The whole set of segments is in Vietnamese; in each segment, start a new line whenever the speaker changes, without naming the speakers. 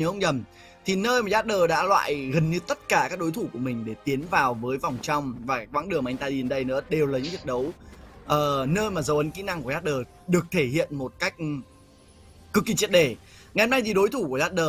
nhớ không nhầm thì nơi mà Yadder đã loại gần như tất cả các đối thủ của mình để tiến vào với vòng trong, và quãng đường mà anh ta đi đến đây nữa đều là những trận đấu nơi mà dấu ấn kỹ năng của Yadder được thể hiện một cách cực kỳ triệt để. Ngày hôm nay thì đối thủ của Yadder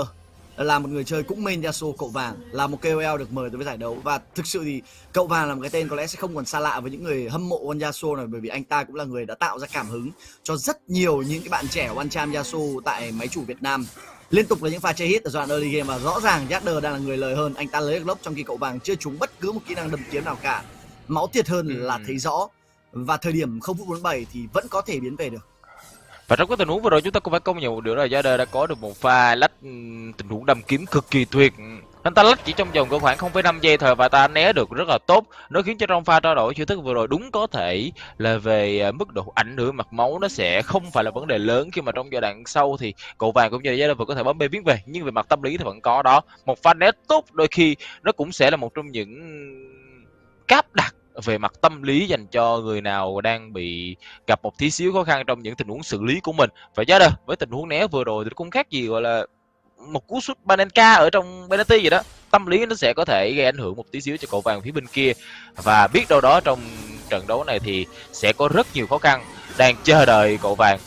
là một người chơi cũng main Yasuo, cậu vàng, là một KOL được mời tới với giải đấu, và thực sự thì cậu vàng là một cái tên có lẽ sẽ không còn xa lạ với những người hâm mộ con Yasuo này, bởi vì anh ta cũng là người đã tạo ra cảm hứng cho rất nhiều những cái bạn trẻ one champ Yasuo tại máy chủ Việt Nam. Liên tục là những pha chơi hit ở giai đoạn early game, và rõ ràng Yadder đang là người lời hơn. Anh ta lấy được lốc trong khi cậu vàng chưa trúng bất cứ một kỹ năng đâm kiếm nào cả. Máu thiệt hơn là thấy rõ, và thời điểm 0 phút 47 thì vẫn có thể biến về được.
Và trong cái tình huống vừa rồi chúng ta cũng phải công nhận một điều là Yadder đã có được một pha lách tình huống đâm kiếm cực kỳ tuyệt. Anh ta lách chỉ trong vòng khoảng 0,5 giây thôi và ta né được rất là tốt. Nó khiến cho trong pha trao đổi chiêu thức vừa rồi đúng có thể là về mức độ ảnh hưởng mặt máu nó sẽ không phải là vấn đề lớn, khi mà trong giai đoạn sau thì cậu vàng cũng như là Yadder vừa có thể bấm B biến về, nhưng về mặt tâm lý thì vẫn có đó. Một pha né tốt đôi khi nó cũng sẽ là một trong những cáp đặt về mặt tâm lý dành cho người nào đang bị gặp một tí xíu khó khăn trong những tình huống xử lý của mình. Và Yadder với tình huống né vừa rồi thì cũng khác gì gọi là một cú sút Banenka ở trong penalty vậy đó. Tâm lý nó sẽ có thể gây ảnh hưởng một tí xíu cho cậu vàng phía bên kia, và biết đâu đó trong trận đấu này thì sẽ có rất nhiều khó khăn đang chờ đợi cậu vàng.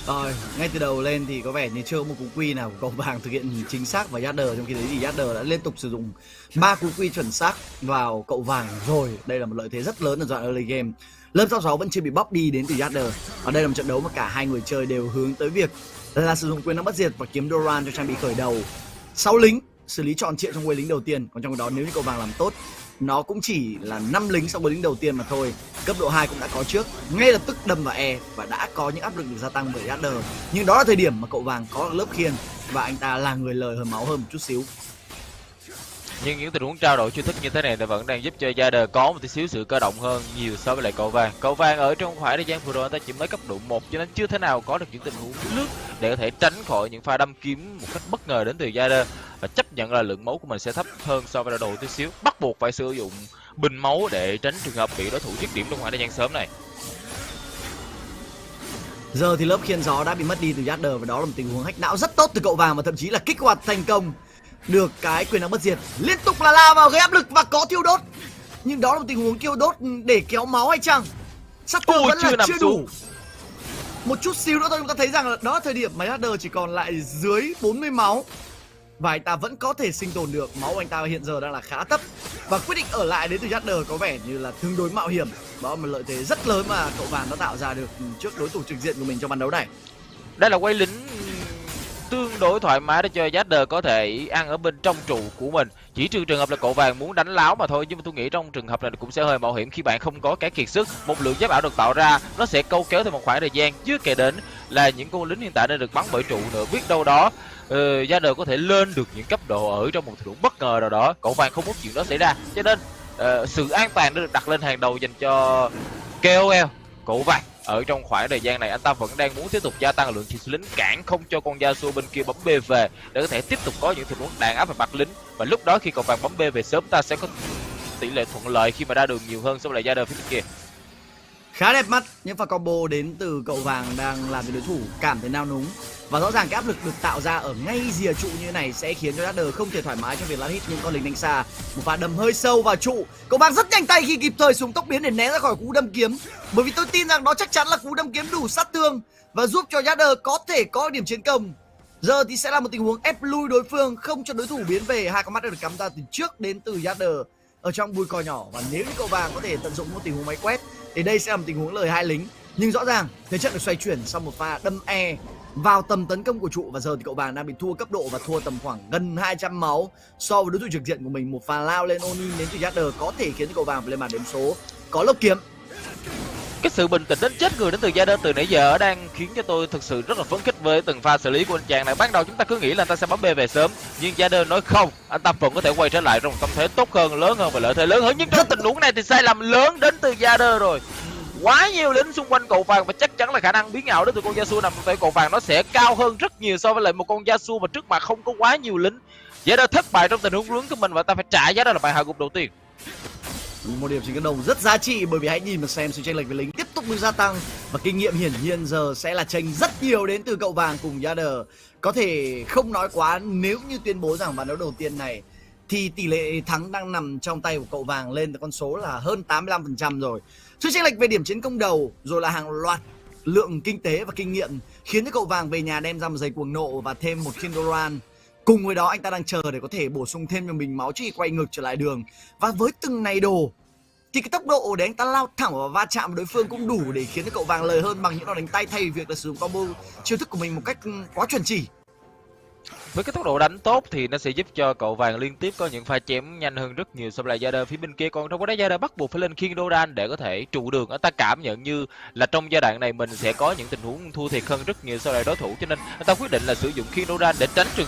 Rồi, ngay từ đầu lên thì có vẻ như chưa có một cú quy nào của cậu vàng thực hiện chính xác vào Yadder, trong khi đấy thì Yadder đã liên tục sử dụng 3 cú quy chuẩn xác vào cậu vàng rồi. Đây là một lợi thế rất lớn ở đoạn early game. Lớp 66 vẫn chưa bị bóc đi đến từ Yadder. Ở đây là một trận đấu mà cả hai người chơi đều hướng tới việc là sử dụng quyền năng bất diệt và kiếm Doran cho trang bị khởi đầu. 6 lính xử lý trọn trịa trong wave lính đầu tiên, còn trong đó nếu như cậu vàng làm tốt, nó cũng chỉ là 5 lính sau wave lính đầu tiên mà thôi. Cấp độ 2 cũng đã có trước, ngay lập tức đâm vào E và đã có những áp lực được gia tăng bởi Yadder. Nhưng đó là thời điểm mà cậu vàng có lớp khiên và anh ta là người lời hơn máu hơn một chút xíu.
Nhưng những tình huống trao đổi chiêu thức như thế này thì vẫn đang giúp cho Yadder có một tí xíu sự cơ động hơn nhiều so với lại cậu vàng. Cậu vàng ở trong khoảng thời gian vừa rồi anh ta chỉ mới cấp độ 1 cho nên chưa thể nào có được những tình huống lướt để có thể tránh khỏi những pha đâm kiếm một cách bất ngờ đến từ Yadder, và chấp nhận là lượng máu của mình sẽ thấp hơn so với đầu tí xíu, bắt buộc phải sử dụng bình máu để tránh trường hợp bị đối thủ dứt điểm trong khoảng thời gian sớm này.
Giờ thì lớp khiên gió đã bị mất đi từ Yadder, và đó là một tình huống hack não rất tốt từ cậu vàng, và thậm chí là kích hoạt thành công được cái quyền năng bất diệt. Liên tục là lao vào gây áp lực và có thiêu đốt, nhưng đó là một tình huống thiêu đốt để kéo máu hay chăng? Sát thương vẫn là chưa đủ. Một chút xíu nữa thôi chúng ta thấy rằng là đó là thời điểm mà Yadder chỉ còn lại dưới 40 máu và anh ta vẫn có thể sinh tồn được. Máu của anh ta hiện giờ đang là khá thấp, và quyết định ở lại đến từ Yadder có vẻ như là tương đối mạo hiểm. Đó là một lợi thế rất lớn mà cậu vàng đã tạo ra được trước đối thủ trực diện của mình trong ván đấu này.
Đây là quay lính tương đối thoải mái để cho Yadder có thể ăn ở bên trong trụ của mình, chỉ trừ trường hợp là cậu vàng muốn đánh láo mà thôi. Nhưng mà tôi nghĩ trong trường hợp này cũng sẽ hơi mạo hiểm khi bạn không có cái kiệt sức. Một lượng giáp ảo được tạo ra nó sẽ câu kéo thêm một khoảng thời gian, chưa kể đến là những con lính hiện tại đã được bắn bởi trụ nữa. Biết đâu đó Yadder có thể lên được những cấp độ ở trong một tình huống bất ngờ nào đó. Cậu vàng không muốn chuyện đó xảy ra, cho nên sự an toàn đã được đặt lên hàng đầu dành cho KOL cậu vàng. Ở trong khoảng thời gian này anh ta vẫn đang muốn tiếp tục gia tăng lượng chiến sĩ lính, cản không cho con Yasuo bên kia bấm B về để có thể tiếp tục có những tình huống đàn áp về mặt lính, và lúc đó khi cậu vàng bấm B về sớm ta sẽ có tỷ lệ thuận lợi khi mà ra đường nhiều hơn so với lại Yadder phía bên kia.
Khá đẹp mắt những pha combo đến từ cậu vàng đang làm cho đối thủ cảm thấy nao núng, và rõ ràng cái áp lực được tạo ra ở ngay rìa trụ như này sẽ khiến cho Yadder không thể thoải mái trong việc lát hit những con lính đánh xa. Một pha đâm hơi sâu vào trụ, cậu vàng rất nhanh tay khi kịp thời xuống tốc biến để né ra khỏi cú đâm kiếm, bởi vì tôi tin rằng đó chắc chắn là cú đâm kiếm đủ sát thương và giúp cho Yadder có thể có điểm chiến công. Giờ thì sẽ là một tình huống ép lui đối phương, không cho đối thủ biến về. Hai con mắt đã được cắm ra từ trước đến từ Yadder ở trong bùi cò nhỏ, và nếu như cậu vàng có thể tận dụng một tình huống máy quét thì đây sẽ là một tình huống lời hai lính. Nhưng rõ ràng thế trận được xoay chuyển sau một pha đâm E vào tầm tấn công của trụ, và giờ thì cậu vàng đang bị thua cấp độ và thua tầm khoảng gần 200 máu so với đối thủ trực diện của mình. Một pha lao lên Onin đến từ Yadder có thể khiến cho cậu vàng phải lên bàn đếm số. Có lốc kiếm.
Cái sự bình tĩnh đến chết người đến từ Yadder từ nãy giờ đang khiến cho tôi thực sự rất là phấn khích với từng pha xử lý của anh chàng này. Ban đầu chúng ta cứ nghĩ là anh ta sẽ bấm B về sớm, nhưng Yadder nói không, anh ta vẫn có thể quay trở lại trong một tâm thế tốt hơn, lớn hơn và lợi thế lớn hơn. Nhưng trong tình huống này thì sai lầm lớn đến từ Yadder rồi. Quá nhiều lính xung quanh cậu vàng và chắc chắn là khả năng biến ảo đến từ con Yasuo nằm trong tay cậu vàng nó sẽ cao hơn rất nhiều so với lại một con Yasuo mà trước mặt không có quá nhiều lính. Yadder thất bại trong tình huống lớn của mình và ta phải trả giá đó là bài hạ gục đầu tiên.
Một điểm chiến công đồng rất giá trị, bởi vì hãy nhìn mà xem sự chênh lệch về lính tiếp tục được gia tăng Và kinh nghiệm hiển nhiên giờ sẽ là chênh rất nhiều đến từ cậu vàng cùng Yader. Có thể không nói quá nếu như tuyên bố rằng ván đấu đầu tiên này thì tỷ lệ thắng đang nằm trong tay của cậu vàng lên từ con số là hơn 85% rồi. Sự chênh lệch về điểm chiến công đầu rồi là hàng loạt lượng kinh tế và kinh nghiệm khiến cho cậu vàng về nhà đem ra một giày cuồng nộ và thêm một Kindoran. Cùng với đó anh ta đang chờ để có thể bổ sung thêm cho mình máu trước khi quay ngược trở lại đường. Và với từng này đồ thì cái tốc độ để anh ta lao thẳng và va chạm với đối phương cũng đủ để khiến cho cậu vàng lời hơn bằng những đòn đánh tay thay vì việc là sử dụng combo chiêu thức của mình một cách quá chuẩn chỉ.
Với cái tốc độ đánh tốt thì nó sẽ giúp cho cậu vàng liên tiếp có những pha chém nhanh hơn rất nhiều so với Yader phía bên kia. Còn trong cái đó Yader bắt buộc phải lên Kindoran để có thể trụ đường. Anh ta cảm nhận như là trong giai đoạn này mình sẽ có những tình huống thua thiệt hơn rất nhiều so với đối thủ, cho nên anh ta quyết định là sử dụng Kindoran để tránh trường.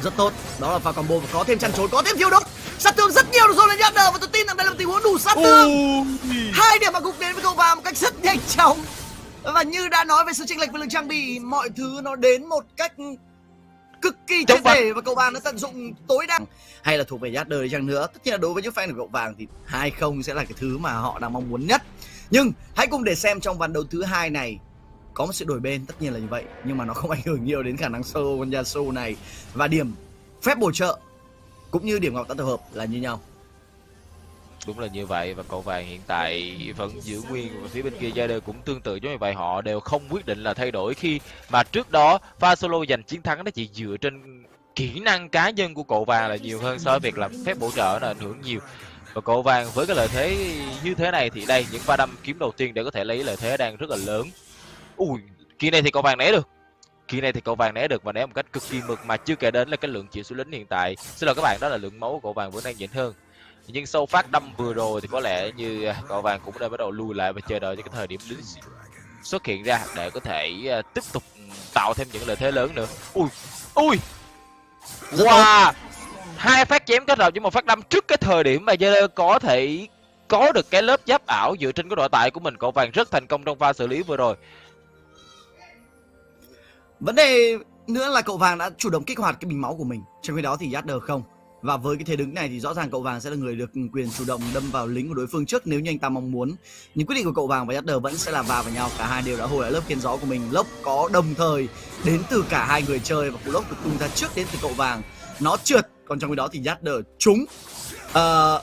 Rất tốt, đó là pha combo và có thêm chăn trốn, có thêm thiêu đốt, sát thương rất nhiều rồi là Yader và tôi tin rằng đây là một tình huống đủ sát thương. 2 điểm mà gục đến với cậu vàng một cách rất nhanh chóng. Và như đã nói về sự chênh lệch về lượng trang bị, mọi thứ nó đến một cách cực kỳ triệt để và cậu vàng đã tận dụng tối đa. Hay là thuộc về Yader đi chăng nữa, tất nhiên là đối với những fan của cậu vàng thì 2-0 sẽ là cái thứ mà họ đang mong muốn nhất. Nhưng hãy cùng để xem trong ván đấu thứ hai này có một sự đổi bên, tất nhiên là như vậy, nhưng mà nó không ảnh hưởng nhiều đến khả năng solo con Yasuo này. Và điểm phép bổ trợ cũng như điểm ngọc tạo tổ hợp là như nhau.
Đúng là như vậy, và cậu vàng hiện tại vẫn giữ nguyên, và phía bên kia Yader cũng tương tự giống như vậy. Họ đều không quyết định là thay đổi khi mà trước đó pha solo giành chiến thắng nó chỉ dựa trên kỹ năng cá nhân của cậu vàng là nhiều hơn so với việc làm phép bổ trợ nó ảnh hưởng nhiều. Và cậu vàng với cái lợi thế như thế này thì đây, những pha đâm kiếm đầu tiên để có thể lấy lợi thế đang rất là lớn. Ui, kỳ này thì cậu vàng né được. Kỳ này thì cậu vàng né được và né một cách cực kỳ mượt, mà chưa kể đến là cái lượng chịu số lính hiện tại. Xin lỗi các bạn, đó là lượng máu của cậu vàng vẫn đang nhỉnh hơn. Nhưng sau phát đâm vừa rồi thì có lẽ như cậu vàng cũng đã bắt đầu lùi lại và chờ đợi cho cái thời điểm lính xuất hiện ra để có thể tiếp tục tạo thêm những lợi thế lớn nữa. Ui, ui, wow, 2 phát chém kết hợp với một phát đâm trước cái thời điểm mà Yader có thể có được cái lớp giáp ảo dựa trên cái độ tại của mình. Cậu vàng rất thành công trong pha xử lý vừa rồi.
Vấn đề nữa là cậu vàng đã chủ động kích hoạt cái bình máu của mình, trong khi đó thì Yader không. Và với cái thế đứng này thì rõ ràng cậu vàng sẽ là người được quyền chủ động đâm vào lính của đối phương trước nếu như anh ta mong muốn. Nhưng quyết định của cậu vàng và Yader vẫn sẽ là va vào nhau. Cả hai đều đã hồi lại lớp khiên gió của mình. Lốc có đồng thời đến từ cả hai người chơi và cú lốc được tung ra trước đến từ cậu vàng. Nó trượt, còn trong khi đó thì Yader trúng,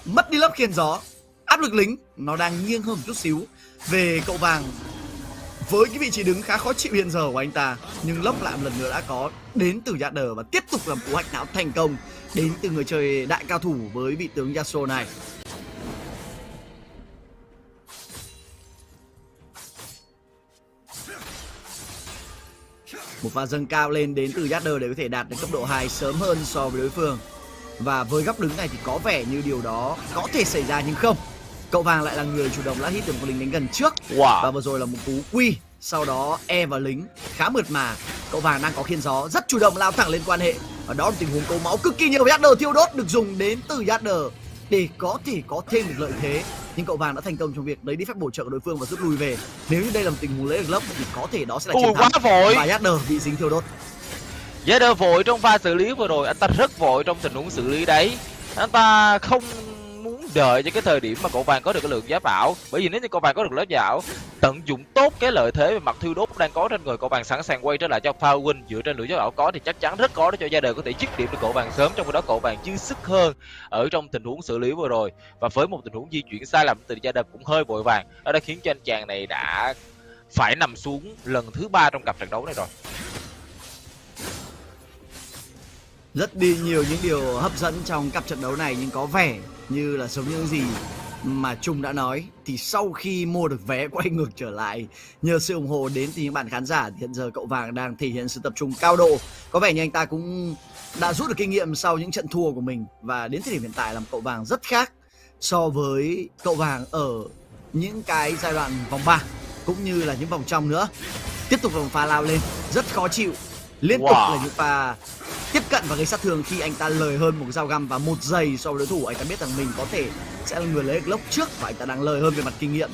mất đi lớp khiên gió. Áp lực lính nó đang nghiêng hơn một chút xíu về cậu vàng với cái vị trí đứng khá khó chịu hiện giờ của anh ta. Nhưng lốc lại một lần nữa đã có đến từ Yader và tiếp tục làm cú hack não thành công đến từ người chơi đại cao thủ với vị tướng Yasuo này. Một pha dâng cao lên đến từ Yader để có thể đạt đến cấp độ 2 sớm hơn so với đối phương. Và với góc đứng này thì có vẻ như điều đó có thể xảy ra nhưng không. Cậu vàng lại là người chủ động lát hit được một lính đánh gần trước. Và vừa rồi là một cú quy, sau đó E vào lính khá mượt mà. Cậu vàng đang có khiên gió, rất chủ động lao thẳng lên quan hệ. Và đó là tình huống cố máu cực kỳ nhiều. Yader thiêu đốt được dùng đến từ Yader để có thể có thêm được lợi thế. Nhưng cậu vàng đã thành công trong việc lấy đi phép bổ trợ của đối phương và rút lui về. Nếu như đây là một tình huống lấy được lốc thì có thể đó sẽ là chiến thắng. Và Yader bị dính thiêu đốt.
Yader vội trong pha xử lý vừa rồi, anh ta rất vội trong tình huống xử lý đấy. Anh ta không muốn đợi cho cái thời điểm mà cậu vàng có được cái lượng giáp ảo, bởi vì nếu như cậu vàng có được lớp giáp ảo, tận dụng tốt cái lợi thế về mặt thiêu đốt đang có trên người cậu vàng, sẵn sàng quay trở lại cho pha win dựa trên lượng giáp ảo có, thì chắc chắn rất có để cho Yader có thể dứt điểm được cậu vàng sớm. Trong khi đó cậu vàng dư sức hơn ở trong tình huống xử lý vừa rồi, và với một tình huống di chuyển sai lầm từ Yader cũng hơi vội vàng, đó đã khiến cho anh chàng này đã phải nằm xuống lần thứ 3 trong cặp trận đấu này rồi.
Rất đi nhiều những điều hấp dẫn trong cặp trận đấu này, nhưng có vẻ như là giống những gì mà Trung đã nói, thì sau khi mua được vé quay ngược trở lại nhờ sự ủng hộ đến từ những bạn khán giả, thì hiện giờ cậu vàng đang thể hiện sự tập trung cao độ. Có vẻ như anh ta cũng đã rút được kinh nghiệm sau những trận thua của mình, và đến thời điểm hiện tại làm cậu vàng rất khác so với cậu vàng ở những cái giai đoạn vòng 3 cũng như là những vòng trong nữa. Tiếp tục là một pha lao lên rất khó chịu, liên tục là những pha tiếp cận và gây sát thương khi anh ta lời hơn một dao găm và 1 giây so với đối thủ. Anh ta biết rằng mình có thể sẽ là người lấy được lốc trước và anh ta đang lời hơn về mặt kinh nghiệm.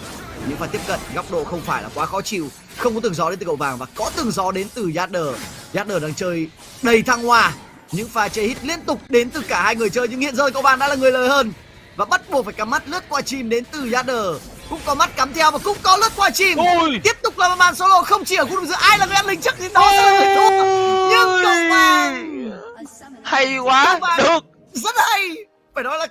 Những pha tiếp cận góc độ không phải là quá khó chịu, không có tường gió đến từ cậu vàng và có tường gió đến từ Yader. Yader đang chơi đầy thăng hoa, những pha chơi hit liên tục đến từ cả hai người chơi, nhưng hiện giờ cậu vàng đã là người lời hơn và bắt buộc phải cắm mắt lướt qua chim đến từ Yader. cũng có mắt cắm theo và cũng có lướt qua chìm.
Ôi.
Tiếp tục là một màn solo không chỉ ở khu vực giữa ai là người ăn lính trước thì đó sẽ là người thua. Nhưng cậu vàng
hay quá,
Cậu vàng
được.
rất hay, phải nói là